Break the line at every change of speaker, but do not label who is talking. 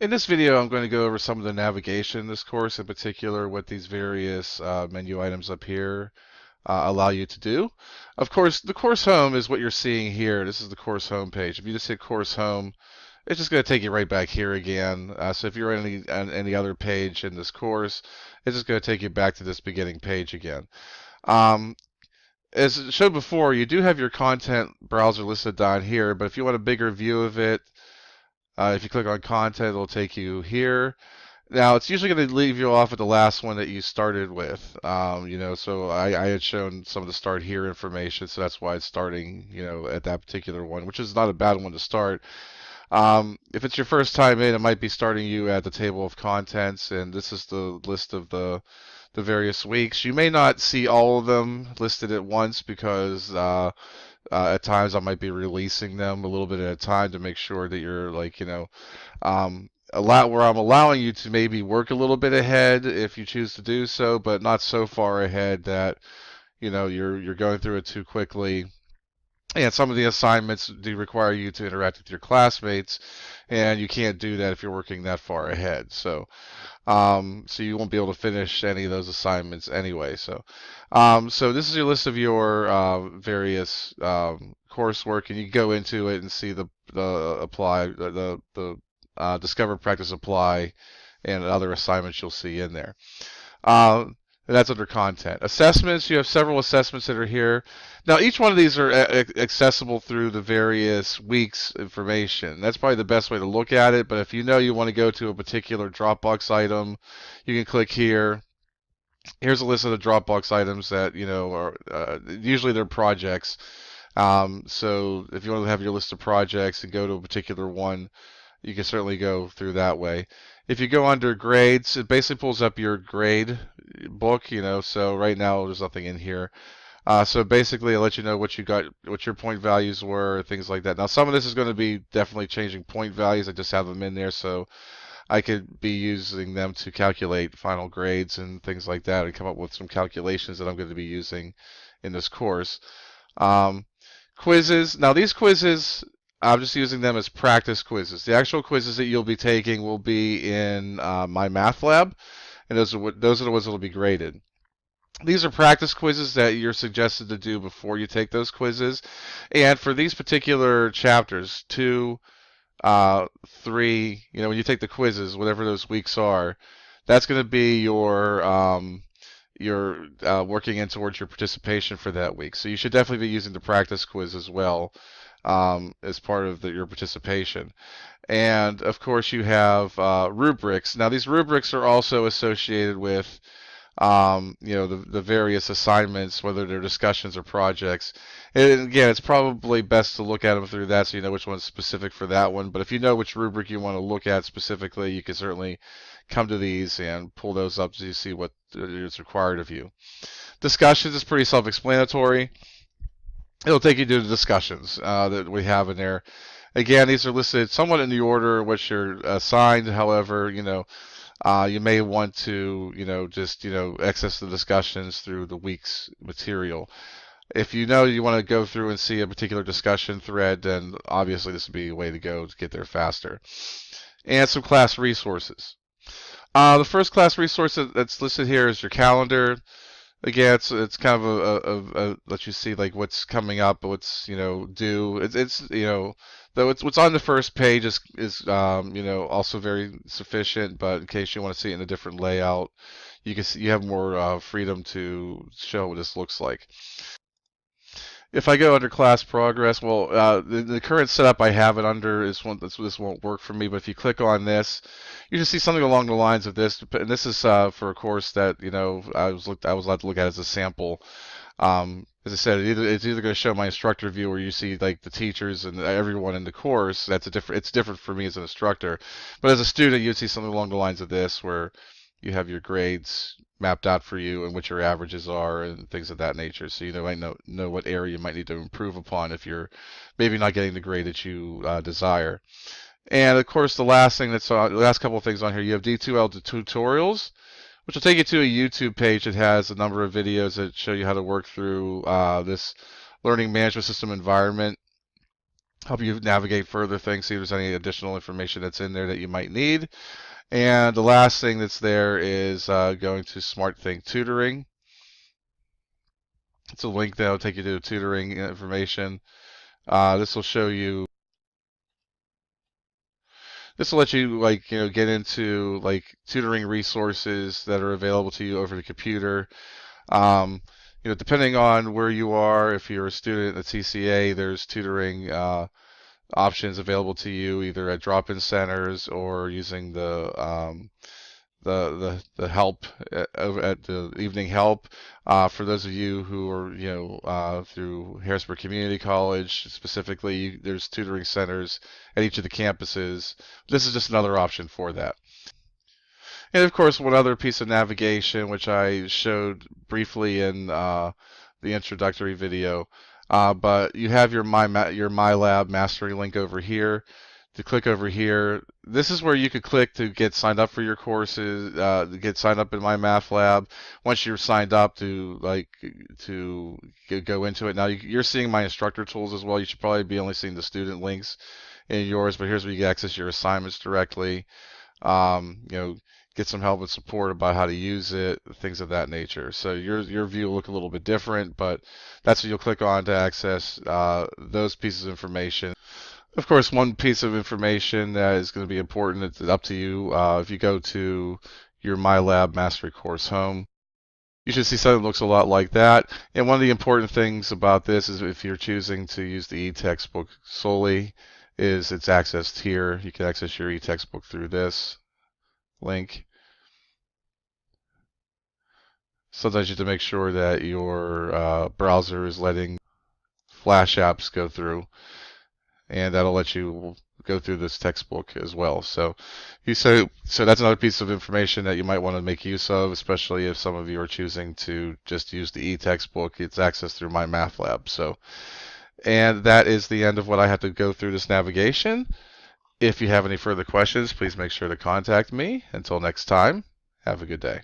In this video, I'm going to go over some of the navigation in this course, in particular what these various menu items up here allow you to do. Of course, the course home is what you're seeing here. This is the course home page. If you just hit course home, it's just going to take you right back here again. So if you're on any other page in this course, it's just going to take you back to this beginning page again. Um, as showed before, you do have your content browser listed down here, but if you want a bigger view of it, if you click on content, it'll take you here. Now, it's usually going to leave you off at the last one that you started with. So I had shown some of the start here information, so that's why it's starting, at that particular one, which is not a bad one to start. If it's your first time in, it might be starting you at the table of contents, and this is the list of the various weeks. You may not see all of them listed at once because at times I might be releasing them a little bit at a time to make sure that you're where I'm allowing you to maybe work a little bit ahead if you choose to do so, but not so far ahead that you're going through it too quickly. And some of the assignments do require you to interact with your classmates, and you can't do that if you're working that far ahead. So you won't be able to finish any of those assignments anyway. So this is your list of your various coursework, and you go into it and see the apply the discover, practice, apply, and other assignments you'll see in there. And that's under content. Assessments, you have several assessments that are here. Now, each one of these are accessible through the various weeks information. That's probably the best way to look at it, but if you know you want to go to a particular Dropbox item, you can click here. Here's a list of the Dropbox items that, are usually they're projects. So if you want to have your list of projects and go to a particular one, you can certainly go through that way. If you go under grades, it basically pulls up your grade book, so right now there's nothing in here. So basically it lets you know what you got, what your point values were, things like that. Now some of this is going to be definitely changing point values. I just have them in there so I could be using them to calculate final grades and things like that and come up with some calculations that I'm going to be using in this course. Quizzes. Now these quizzes, I'm just using them as practice quizzes. The actual quizzes that you'll be taking will be in my math lab, and those are the ones that will be graded. These are practice quizzes that you're suggested to do before you take those quizzes. And for these particular chapters, 2, 3, when you take the quizzes, whatever those weeks are, that's going to be your working in towards your participation for that week. So you should definitely be using the practice quiz as well as part of your participation. And of course, you have rubrics. Now, these rubrics are also associated with the various assignments, whether they're discussions or projects. And again, it's probably best to look at them through that so you know which one's specific for that one. But if you know which rubric you want to look at specifically, you can certainly come to these and pull those up so you see what is required of you. Discussions is pretty self-explanatory. It'll take you to the discussions that we have in there. Again, these are listed somewhat in the order in which you're assigned. However, you may want to, just, access the discussions through the week's material. If you know you want to go through and see a particular discussion thread, then obviously this would be a way to go to get there faster. And some class resources. The first class resource that's listed here is your calendar. Again, it's kind of a let you see like what's coming up, what's due. It's though it's what's on the first page is also very sufficient. But in case you want to see it in a different layout, you have more freedom to show what this looks like. If I go under class progress, well, the current setup I have it under is one this won't work for me. But if you click on this, you just see something along the lines of this. And this is for a course that I was allowed to look at as a sample. As I said, it's either going to show my instructor view where you see like the teachers and everyone in the course. It's different for me as an instructor. But as a student, you'd see something along the lines of this where you have your grades mapped out for you and what your averages are and things of that nature. So you might know what area you might need to improve upon if you're maybe not getting the grade that you desire. And of course, the last couple of things on here, you have D2L tutorials, which will take you to a YouTube page that has a number of videos that show you how to work through this learning management system environment. help you navigate further things, see if there's any additional information that's in there that you might need. And the last thing that's there is going to SmartThink Tutoring. It's a link that will take you to tutoring information. This will show you. This will let you get into tutoring resources that are available to you over the computer. Um, depending on where you are, if you're a student at CCA, there's tutoring options available to you either at drop-in centers or using the help over at the evening help. For those of you who are through Harrisburg Community College specifically, there's tutoring centers at each of the campuses. This is just another option for that. And of course, one other piece of navigation, which I showed briefly in the introductory video, but you have your MyLab mastery link over here. To click over here, this is where you could click to get signed up for your courses, to get signed up in MyMathLab. Once you're signed up to go into it. Now you're seeing my instructor tools as well. You should probably be only seeing the student links in yours, but here's where you can access your assignments directly. Get some help and support about how to use it, things of that nature. So your view will look a little bit different, but that's what you'll click on to access those pieces of information. Of course, one piece of information that is going to be important, it's up to you. If you go to your MyLab Mastery Course home, you should see something that looks a lot like that. And one of the important things about this is if you're choosing to use the e-textbook solely, is it's accessed here. You can access your e-textbook through this link. Sometimes you have to make sure that your browser is letting Flash apps go through, and that'll let you go through this textbook as well. So that's another piece of information that you might want to make use of, especially if some of you are choosing to just use the e-textbook. It's accessed through MyMathLab. So, and that is the end of what I have to go through this navigation. If you have any further questions, please make sure to contact me. Until next time, have a good day.